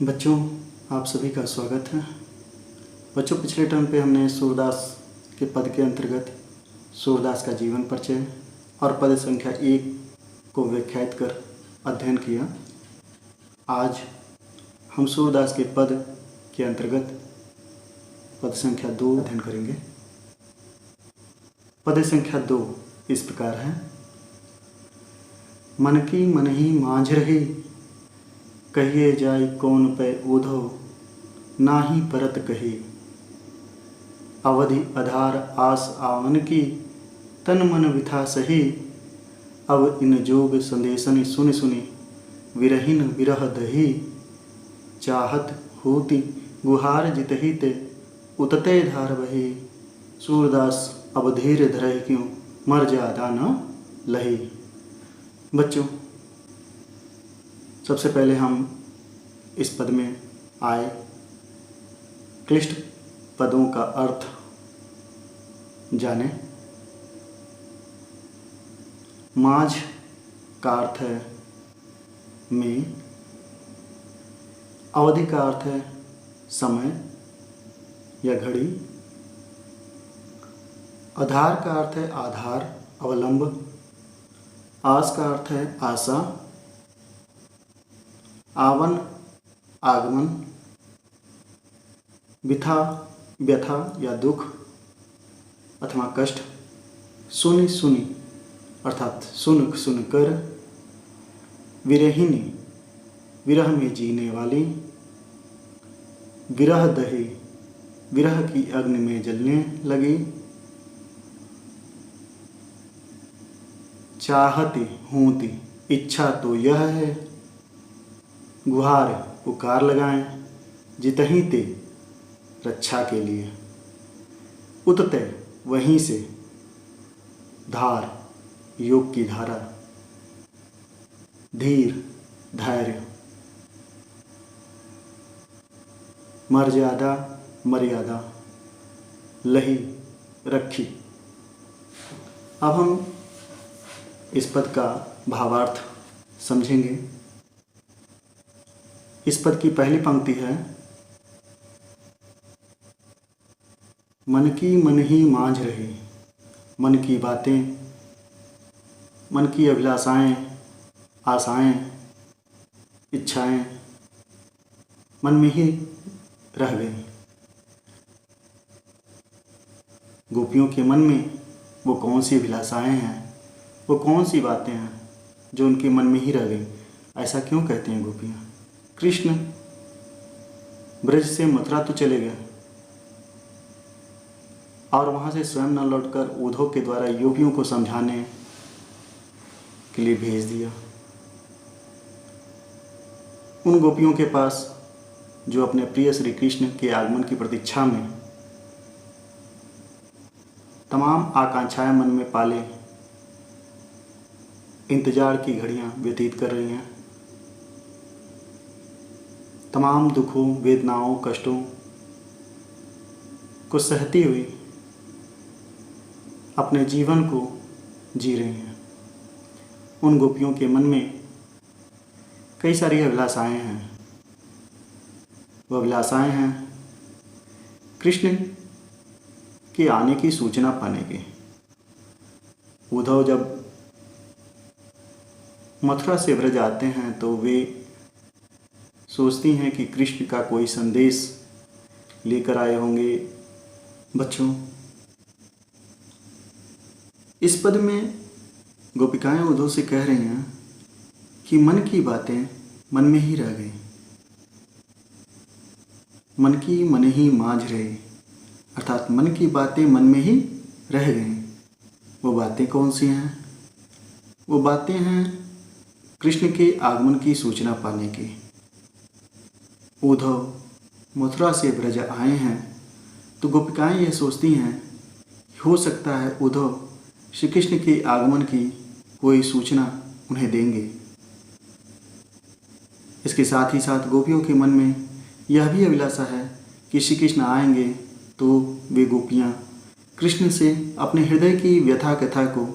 बच्चों, आप सभी का स्वागत है। बच्चों, पिछले टर्म पे हमने सूरदास के पद के अंतर्गत सूरदास का जीवन परिचय और पद संख्या 1 को व्याख्यात कर अध्ययन किया। आज हम सूरदास के पद के अंतर्गत पद संख्या 2 अध्ययन करेंगे। पद संख्या 2 इस प्रकार है। मन की मन ही माझ रही, कहिए जाय कौन पै ओधो, नाही परत कही। अवधि आधार आस आवन की, तन मन विथा सही। अब इन जोग संदेशन सुन सुनी, विरहिन विरह दही। चाहत होती गुहार जितहित, उतते धार बही। सूरदास अब धीर धरहि क्यों, मर जादा न लही। बच्चों, सबसे पहले हम इस पद में आए क्लिष्ट पदों का अर्थ जानें। माझ का अर्थ है में, अवधि का अर्थ है समय या घड़ी, आधार का अर्थ है आधार अवलंब, आस का अर्थ है आशा, आवन आगमन, विथा व्यथा या दुख अथवा कष्ट, सुनि सुनि अर्थात सुन सुनकर, विरहिनी विरह में जीने वाली, विरह दही विरह की अग्नि में जलने लगी, चाहती होती इच्छा तो यह है, गुहार पुकार लगाएं जितहीं ते रक्षा के लिए, उतते वहीं से, धार योग की धारा, धीर धैर्य, मर्यादा मर्यादा, लही रखी। अब हम इस पद का भावार्थ समझेंगे। इस पद की पहली पंक्ति है, मन की मन ही माझ रही। मन की बातें, मन की अभिलाषाएं, आशाएं, इच्छाएं मन में ही रह गई। गोपियों के मन में वो कौन सी अभिलाषाएं हैं, वो कौन सी बातें हैं जो उनके मन में ही रह गई। ऐसा क्यों कहते हैं गोपियाँ? कृष्ण ब्रज से मथुरा तो चले गए और वहाँ से स्वयं न लौटकर उद्धव के द्वारा योगियों को समझाने के लिए भेज दिया। उन गोपियों के पास जो अपने प्रिय श्री कृष्ण के आगमन की प्रतीक्षा में तमाम आकांक्षाएं मन में पाले इंतजार की घड़ियां व्यतीत कर रही हैं, तमाम दुखों वेदनाओं कष्टों को सहती हुई अपने जीवन को जी रही हैं। उन गोपियों के मन में कई सारी अभिलाषाएं हैं। वो अभिलाषाएं हैं कृष्ण के आने की सूचना पाने की। उद्धव जब मथुरा से ब्रज आते हैं तो वे सोचती हैं कि कृष्ण का कोई संदेश लेकर आए होंगे। बच्चों, इस पद में गोपिकाएं उद्धव से कह रही हैं कि मन की बातें मन में ही रह गई। मन की मन ही माझ रही, अर्थात मन की बातें मन में ही रह गई। वो बातें कौन सी हैं? वो बातें हैं कृष्ण के आगमन की सूचना पाने की। उद्धव मथुरा से ब्रज आए हैं तो गोपिकाएं ये सोचती हैं हो सकता है उद्धव श्री कृष्ण के आगमन की कोई सूचना उन्हें देंगे। इसके साथ ही साथ गोपियों के मन में यह भी अभिलाषा है कि श्री कृष्ण आएंगे तो वे गोपियां कृष्ण से अपने हृदय की व्यथा कथा को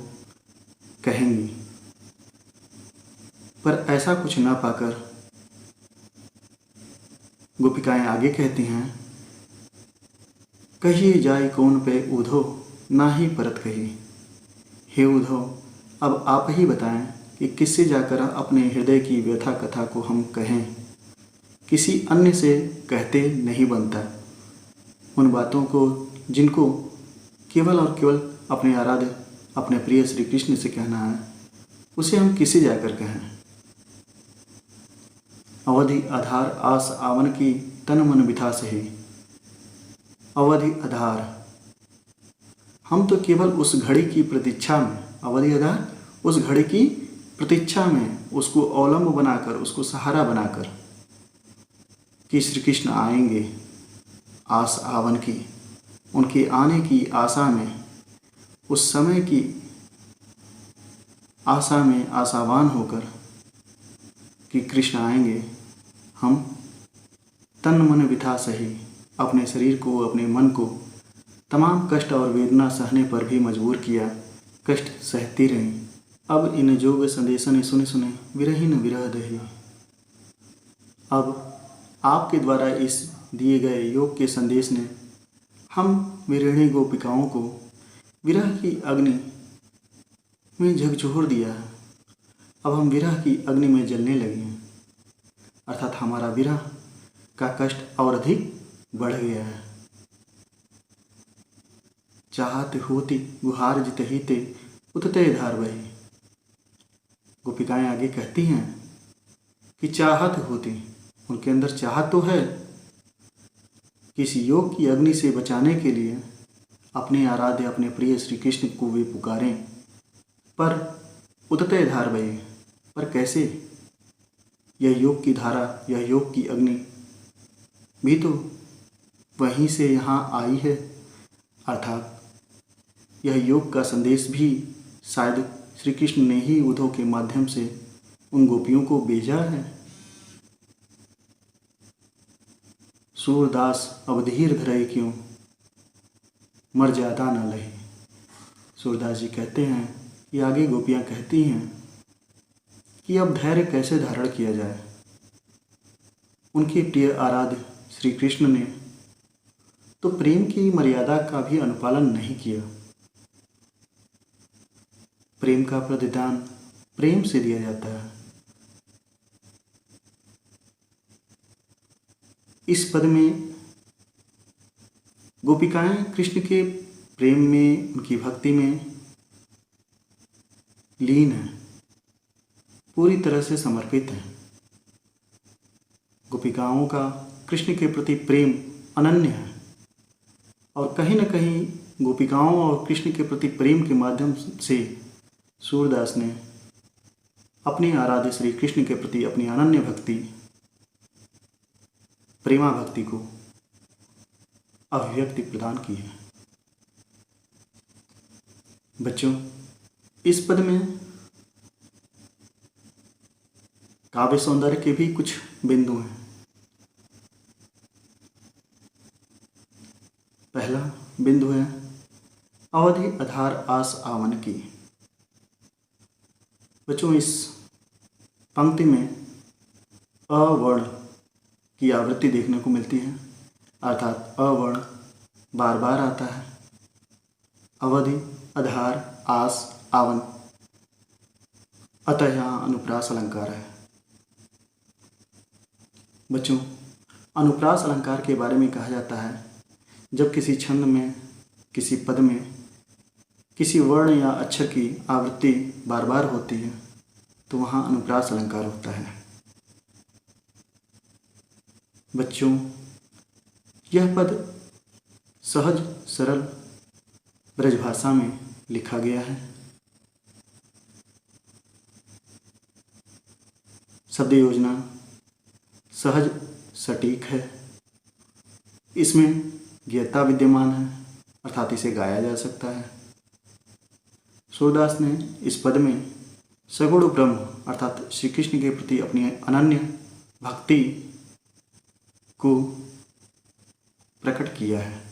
कहेंगी। पर ऐसा कुछ ना पाकर गोपिकाएं आगे कहती हैं, कहिए जाय कौन पे उधो, ना ही परत कही। हे उधो, अब आप ही बताएं कि किससे जाकर अपने हृदय की व्यथा कथा को हम कहें। किसी अन्य से कहते नहीं बनता। उन बातों को जिनको केवल और केवल अपने आराध्य अपने प्रिय श्री कृष्ण से कहना है, उसे हम किसे जाकर कहें। अवधि आधार आस आवन की, तन मन बिथा सही। अवधि आधार, हम तो केवल उस घड़ी की प्रतीक्षा में, अवधि आधार उस घड़ी की प्रतीक्षा में, उसको अवलंब बनाकर, उसको सहारा बनाकर कि श्री कृष्ण आएंगे, आस आवन की, उनके आने की आशा में, उस समय की आशा में आशावान होकर कि कृष्ण आएंगे, हम तन मन बिथा सही, अपने शरीर को, अपने मन को तमाम कष्ट और वेदना सहने पर भी मजबूर किया, कष्ट सहती रहीं। अब इन जोग संदेशन सुने सुने विरहीन विरह दही। अब आपके द्वारा इस दिए गए योग के संदेश ने हम विरहिणी गोपिकाओं को विरह की अग्नि में झकझोर दिया है। अब हम विरह की अग्नि में जलने लगे हैं, अर्थात हमारा विरह का कष्ट और अधिक बढ़ गया है। चाहत होती गुहार जित हिते, उतते धार बही। गोपिकाएं आगे कहती हैं कि चाहत होती, उनके अंदर चाहत तो है, किसी योग की अग्नि से बचाने के लिए अपने आराध्य अपने प्रिय श्री कृष्ण को वे पुकारें, पर उतते धार बही, पर कैसे। यह योग की धारा, यह योग की अग्नि भी तो वहीं से यहाँ आई है, अर्थात यह योग का संदेश भी शायद श्री कृष्ण ने ही उद्धव के माध्यम से उन गोपियों को भेजा है। सूरदास अब धीर धरई क्यों, मर जाता न लही। सूरदास जी कहते हैं कि आगे गोपियाँ कहती हैं कि अब धैर्य कैसे धारण किया जाए। उनके प्रिय आराध्य श्री कृष्ण ने तो प्रेम की मर्यादा का भी अनुपालन नहीं किया। प्रेम का प्रतिदान प्रेम से दिया जाता है। इस पद में गोपिकाएं कृष्ण के प्रेम में, उनकी भक्ति में लीन है, पूरी तरह से समर्पित है। गोपिकाओं का कृष्ण के प्रति प्रेम अनन्य है और कहीं न कहीं गोपिकाओं और कृष्ण के प्रति प्रेम के माध्यम से सूरदास ने अपने आराध्य श्री कृष्ण के प्रति अपनी अनन्य भक्ति, प्रेमा भक्ति को अभिव्यक्ति प्रदान की है। बच्चों, इस पद में काव्य सौंदर्य के भी कुछ बिंदु हैं। पहला बिंदु है अवधि आधार आस आवन की। बच्चों, इस पंक्ति में अवर्ण की आवृत्ति देखने को मिलती है, अर्थात अवर्ण बार बार आता है। अवधि आधार आस आवन, अतः यहाँ अनुप्रास अलंकार है। बच्चों, अनुप्रास अलंकार के बारे में कहा जाता है जब किसी छंद में, किसी पद में किसी वर्ण या अक्षर की आवृत्ति बार बार होती है तो वहाँ अनुप्रास अलंकार होता है। बच्चों, यह पद सहज सरल ब्रजभाषा में लिखा गया है। शब्द योजना सहज सटीक है। इसमें ज्ञता विद्यमान है, अर्थात इसे गाया जा सकता है। सूरदास ने इस पद में सगुण ब्रह्म अर्थात श्री कृष्ण के प्रति अपनी अनन्य भक्ति को प्रकट किया है।